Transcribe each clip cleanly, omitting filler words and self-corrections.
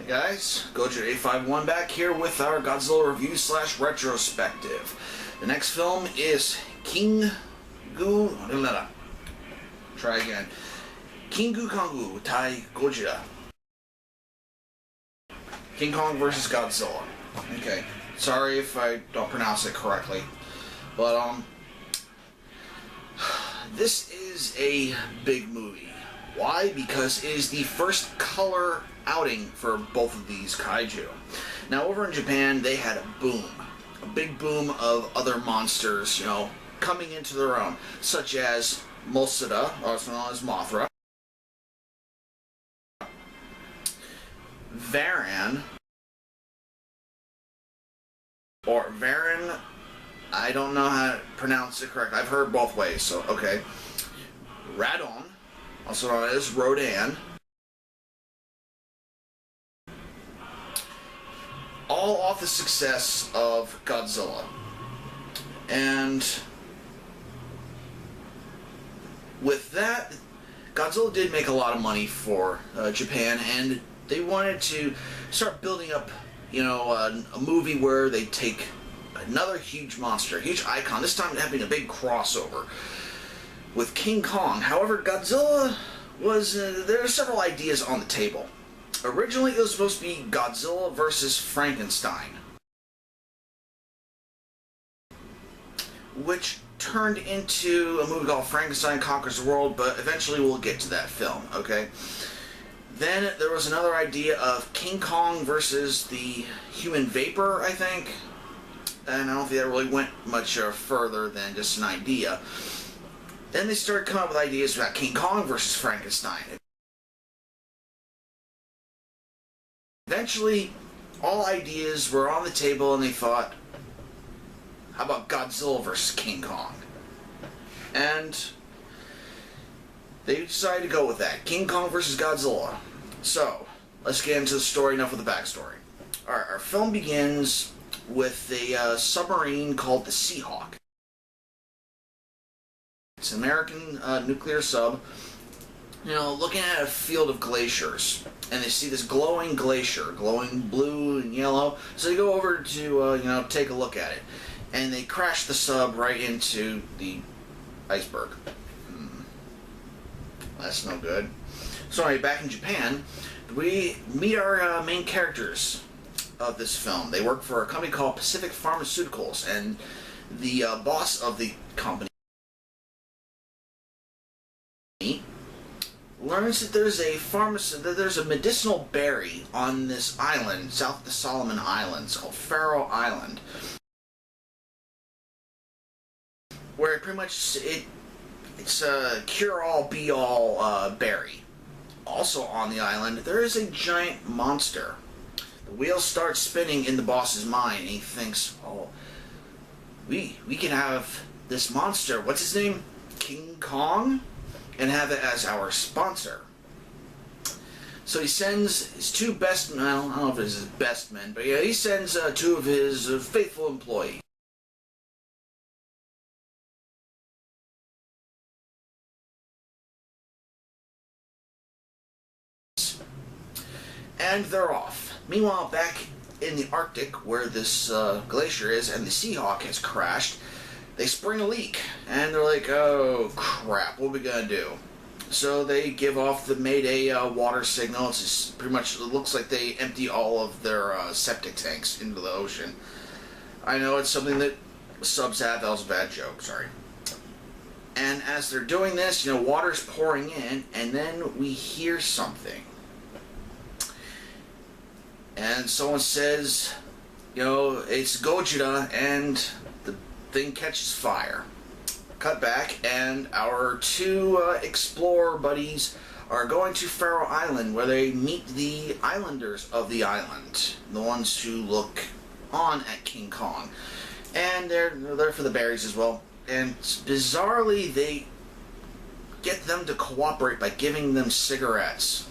Hey guys, Gojira851 back here with our Godzilla review slash retrospective. The next film is King Gu Kongu Tai Gojira. King Kong vs. Godzilla. Okay, sorry if I don't pronounce it correctly, but this is a big movie. Why? Because it is the first color outing for both of these kaiju. Now, over in Japan, they had a big boom of other monsters, coming into their own, such as Mosuda, also known as Mothra, Varan, or Varan, I don't know how to pronounce it correctly. I've heard both ways, so okay. Radon, also known as Rodan, all off the success of Godzilla. And with that, Godzilla did make a lot of money for Japan, and they wanted to start building up, a movie where they take another huge monster, a huge icon, this time having a big crossover with King Kong. However, Godzilla was, there are several ideas on the table. Originally, it was supposed to be Godzilla vs. Frankenstein, which turned into a movie called Frankenstein Conquers the World, but eventually we'll get to that film, okay? Then there was another idea of King Kong versus the Human Vapor, I think, and I don't think that really went much further than just an idea. Then they started coming up with ideas about King Kong versus Frankenstein. Eventually, all ideas were on the table, and they thought, how about Godzilla versus King Kong? And they decided to go with that. King Kong versus Godzilla. So, let's get into the story, enough with the backstory. Alright, our film begins with a submarine called the Seahawk. It's an American nuclear sub, looking at a field of glaciers, and they see this glowing glacier, glowing blue and yellow, so they go over to, take a look at it, and they crash the sub right into the iceberg. That's no good. So anyway, back in Japan, we meet our main characters of this film. They work for a company called Pacific Pharmaceuticals, and the boss of the company learns that there's a medicinal berry on this island south of the Solomon Islands called Faroe Island, where pretty much it's a cure-all, be-all berry. Also on the island, there is a giant monster. The wheel starts spinning in the boss's mind, and he thinks, oh, we can have this monster, what's his name? King Kong? And have it as our sponsor. So he sends his two best men, I don't know if it's his best men, but yeah, he sends two of his faithful employees. And they're off. Meanwhile, back in the Arctic, where this glacier is and the Seahawk has crashed, they spring a leak, and they're like, oh crap, what are we gonna do? So they give off the Mayday water signal. It's just pretty much, it looks like they empty all of their septic tanks into the ocean. I know it's something that subs have, that was a bad joke, sorry. And as they're doing this, water's pouring in, and then we hear something. And someone says, it's Gojira, and the thing catches fire. Cut back, and our two explorer buddies are going to Faroe Island, where they meet the islanders of the island, the ones who look on at King Kong, and they're there for the berries as well. And bizarrely, they get them to cooperate by giving them cigarettes.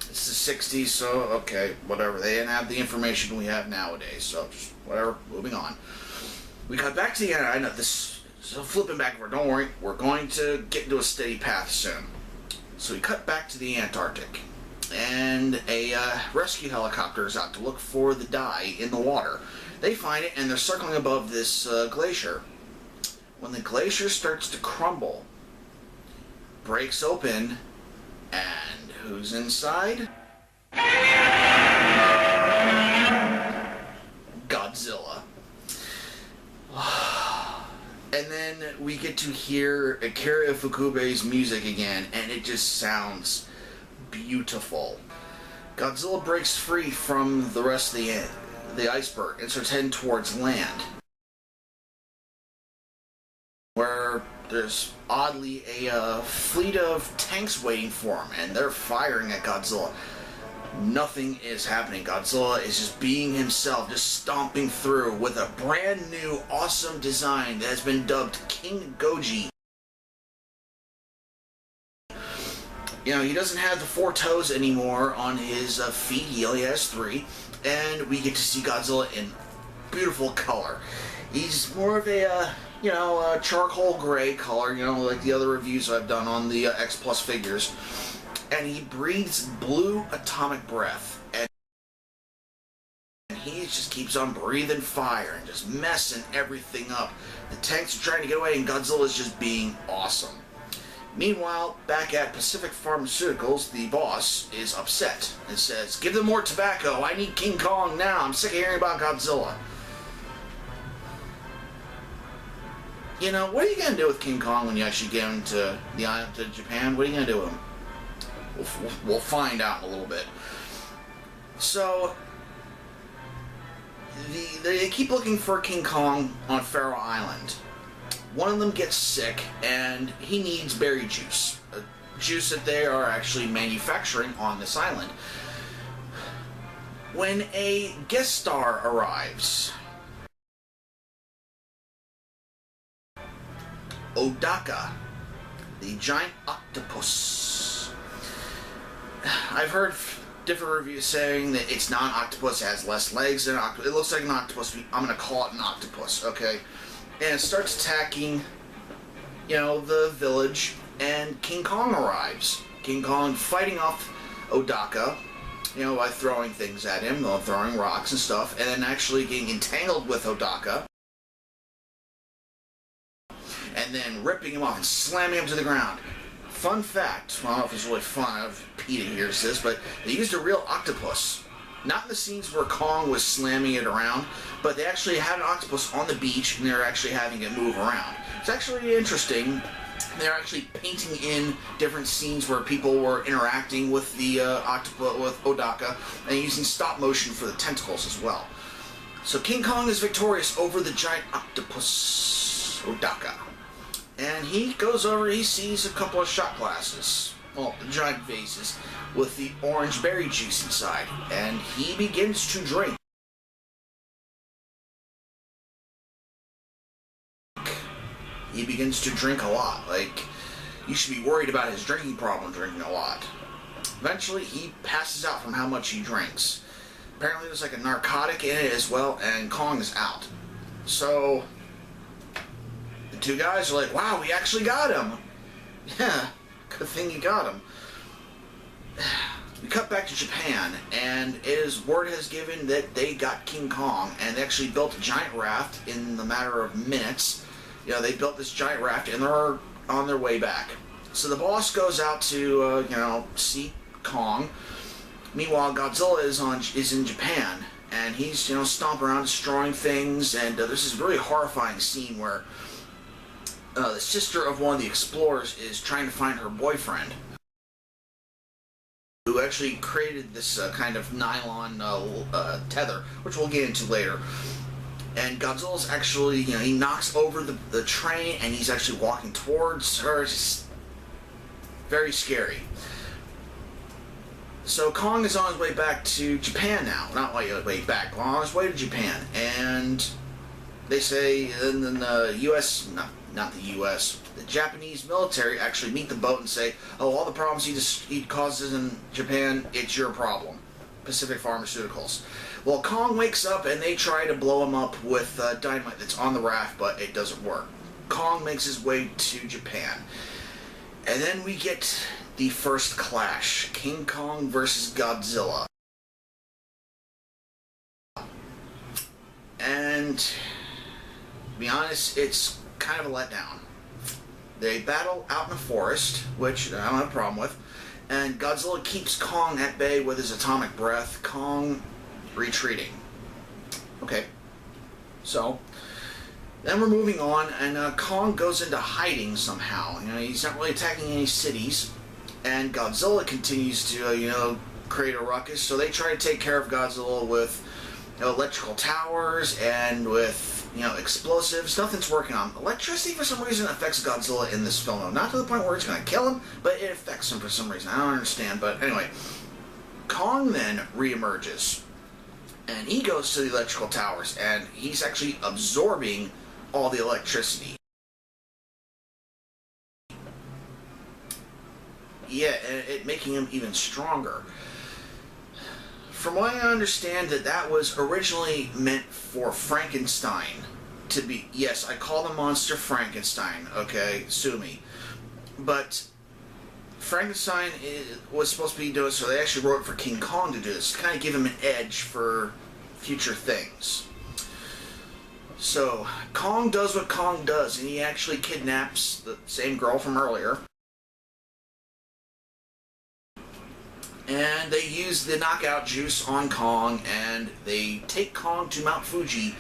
It's the 60s, so okay, whatever. They didn't have the information we have nowadays, so just whatever. Moving on. We got back to the end. I know this. So flipping back, don't worry. We're going to get into a steady path soon. So we cut back to the Antarctic, and a rescue helicopter is out to look for the dye in the water. They find it, and they're circling above this glacier. When the glacier starts to crumble, breaks open, and who's inside? Godzilla. And then we get to hear Akira Ifukube's music again, and it just sounds beautiful. Godzilla breaks free from the rest of the iceberg and starts heading towards land, where there's oddly a fleet of tanks waiting for him, and they're firing at Godzilla. Nothing is happening. Godzilla is just being himself, just stomping through with a brand new awesome design that has been dubbed King Goji. You know, he doesn't have the 4 toes anymore on his feet. He only has 3. And we get to see Godzilla in beautiful color. He's more of a, charcoal gray color, like the other reviews I've done on the X Plus figures. And he breathes blue atomic breath. And he just keeps on breathing fire and just messing everything up. The tanks are trying to get away, and Godzilla's just being awesome. Meanwhile, back at Pacific Pharmaceuticals, the boss is upset and says, "Give them more tobacco. I need King Kong now. I'm sick of hearing about Godzilla." You know, what are you going to do with King Kong when you actually get him to the island, to Japan? What are you going to do with him? We'll find out in a little bit. So, they keep looking for King Kong on Faroe Island. One of them gets sick, and he needs berry juice. A juice that they are actually manufacturing on this island. When a guest star arrives, Odaka, the giant octopus. I've heard different reviews saying that it's not an octopus, it has less legs than an octopus. It looks like an octopus. I'm going to call it an octopus, okay? And it starts attacking, the village, and King Kong arrives. King Kong fighting off Odaka, by throwing things at him, throwing rocks and stuff, and then actually getting entangled with Odaka, and then ripping him off and slamming him to the ground. Fun fact, well, I don't know if it's really fun, if Peter hears this, but they used a real octopus. Not in the scenes where Kong was slamming it around, but they actually had an octopus on the beach, and they were actually having it move around. It's actually interesting. They're actually painting in different scenes where people were interacting with the octopus, with Odaka, and using stop motion for the tentacles as well. So King Kong is victorious over the giant octopus, Odaka. And he goes over, he sees a couple of shot glasses, giant vases, with the orange berry juice inside, and he begins to drink. He begins to drink a lot. Like, you should be worried about his drinking problem, drinking a lot. Eventually, he passes out from how much he drinks. Apparently, there's like a narcotic in it as well, and Kong is out. So, the two guys are like, "Wow, we actually got him." Yeah, good thing you got him. We cut back to Japan, and word has given that they got King Kong, and they actually built a giant raft in the matter of minutes. They built this giant raft, and they're on their way back. So the boss goes out to, see Kong. Meanwhile, Godzilla is in Japan, and he's, stomping around, destroying things, and there's this really horrifying scene where the sister of one of the explorers is trying to find her boyfriend, who actually created this kind of nylon tether, which we'll get into later. And Godzilla's actually, he knocks over the train, and he's actually walking towards her. It's very scary. So Kong is on his way back to Japan now. Not way back, but on his way to Japan. And they say, and then the U.S., not the U.S., the Japanese military actually meet the boat and say, "Oh, all the problems he causes in Japan, it's your problem. Pacific Pharmaceuticals." Well, Kong wakes up, and they try to blow him up with dynamite that's on the raft, but it doesn't work. Kong makes his way to Japan. And then we get the first clash, King Kong versus Godzilla. And, to be honest, it's kind of a letdown. They battle out in the forest, which I don't have a problem with, and Godzilla keeps Kong at bay with his atomic breath, Kong retreating. Okay, so then we're moving on, and Kong goes into hiding somehow. He's not really attacking any cities, and Godzilla continues to, create a ruckus. So they try to take care of Godzilla with electrical towers and with, explosives. Nothing's working on. Electricity, for some reason, affects Godzilla in this film. Not to the point where it's going to kill him, but it affects him for some reason. I don't understand, but anyway. Kong then reemerges, and he goes to the electrical towers, and he's actually absorbing all the electricity. Yeah, and it making him even stronger. From what I understand, that was originally meant for Frankenstein to be... Yes, I call the monster Frankenstein, okay? Sue me. But Frankenstein was supposed to be doing, so they actually wrote for King Kong to do this, to kind of give him an edge for future things. So, Kong does what Kong does, and he actually kidnaps the same girl from earlier. And they use the knockout juice on Kong, and they take Kong to Mount Fuji,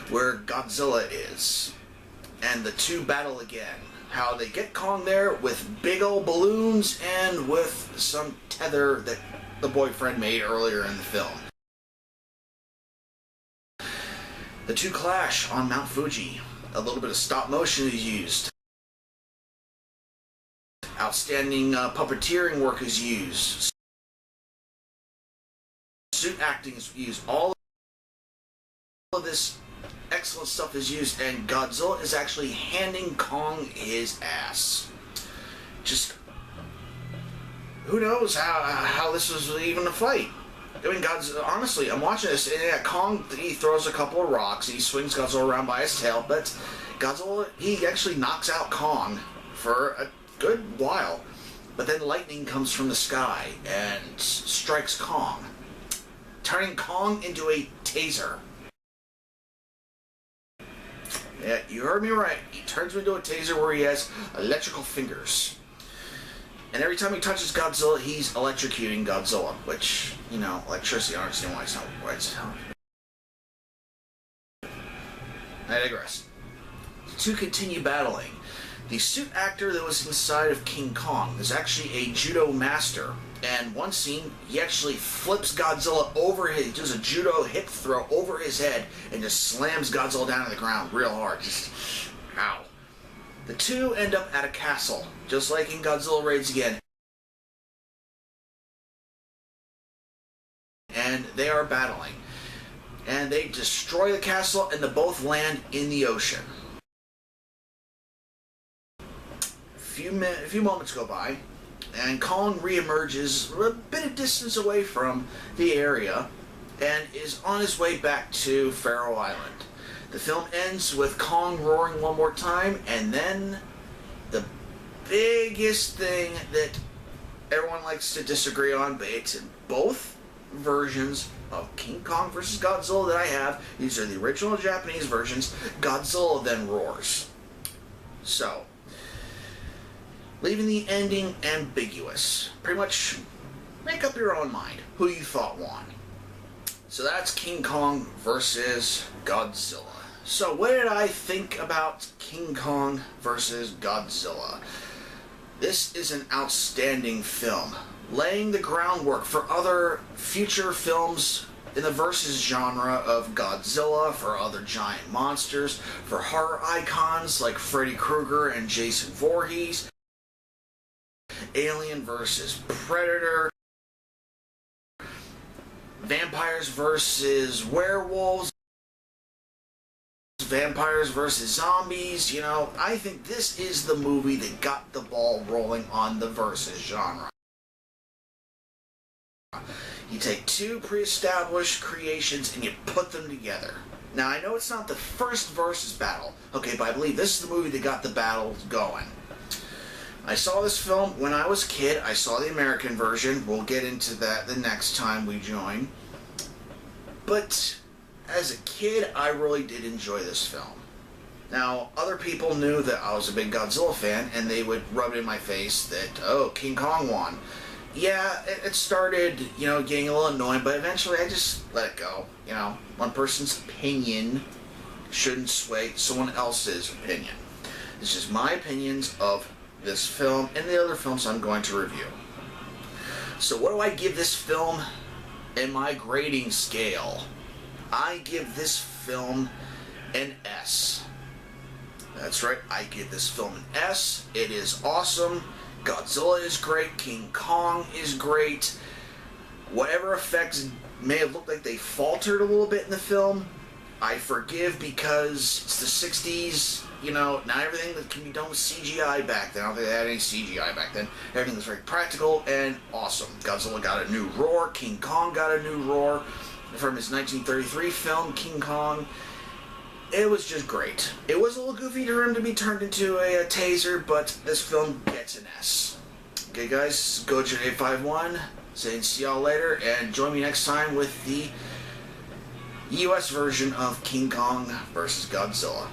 where Godzilla is. And the two battle again. How they get Kong there with big old balloons and with some tether that the boyfriend made earlier in the film. The two clash on Mount Fuji. A little bit of stop motion is used. Outstanding puppeteering work is used. Suit acting is used. All of this excellent stuff is used, and Godzilla is actually handing Kong his ass. Just, who knows how this was even a fight? I mean, honestly, I'm watching this, and yeah, Kong, he throws a couple of rocks, he swings Godzilla around by his tail, but Godzilla, he actually knocks out Kong for a good while. But then lightning comes from the sky and strikes Kong, turning Kong into a taser. Yeah, you heard me right. He turns him into a taser where he has electrical fingers. And every time he touches Godzilla, he's electrocuting Godzilla, which, electricity, I don't understand why it's not right. I digress. To continue battling, the suit actor that was inside of King Kong is actually a judo master. And one scene, he actually flips Godzilla over he does a judo hip throw over his head and just slams Godzilla down to the ground real hard. Just, ow. The two end up at a castle, just like in Godzilla Raids Again. And they are battling. And they destroy the castle, and they both land in the ocean. A few moments go by, and Kong reemerges a bit of distance away from the area and is on his way back to Faroe Island. The film ends with Kong roaring one more time, and then the biggest thing that everyone likes to disagree on, but it's in both versions of King Kong vs. Godzilla that I have. These are the original Japanese versions. Godzilla then roars. So, leaving the ending ambiguous. Pretty much make up your own mind who you thought won. So that's King Kong versus Godzilla. So what did I think about King Kong versus Godzilla? This is an outstanding film, laying the groundwork for other future films in the versus genre of Godzilla, for other giant monsters, for horror icons like Freddy Krueger and Jason Voorhees, Alien versus Predator, vampires versus werewolves, vampires versus zombies. I think this is the movie that got the ball rolling on the versus genre. You take two pre-established creations and you put them together. Now, I know it's not the first versus battle, okay, but I believe this is the movie that got the battle going. I saw this film when I was a kid. I saw the American version. We'll get into that the next time we join. But as a kid, I really did enjoy this film. Now, other people knew that I was a big Godzilla fan, and they would rub it in my face that, oh, King Kong won. Yeah, it started, getting a little annoying, but eventually I just let it go. One person's opinion shouldn't sway someone else's opinion. This is my opinions of this film and the other films I'm going to review. So what do I give this film in my grading scale? I give this film an S. That's right, I give this film an S. It is awesome. Godzilla is great. King Kong is great. Whatever effects may have looked like they faltered a little bit in the film, I forgive, because it's the 60s. Not everything that can be done with CGI back then. I don't think they had any CGI back then. Everything was very practical and awesome. Godzilla got a new roar. King Kong got a new roar from his 1933 film, King Kong. It was just great. It was a little goofy for him to be turned into a taser, but this film gets an S. Okay, guys, Gojira851 saying see y'all later, and join me next time with the US version of King Kong vs. Godzilla.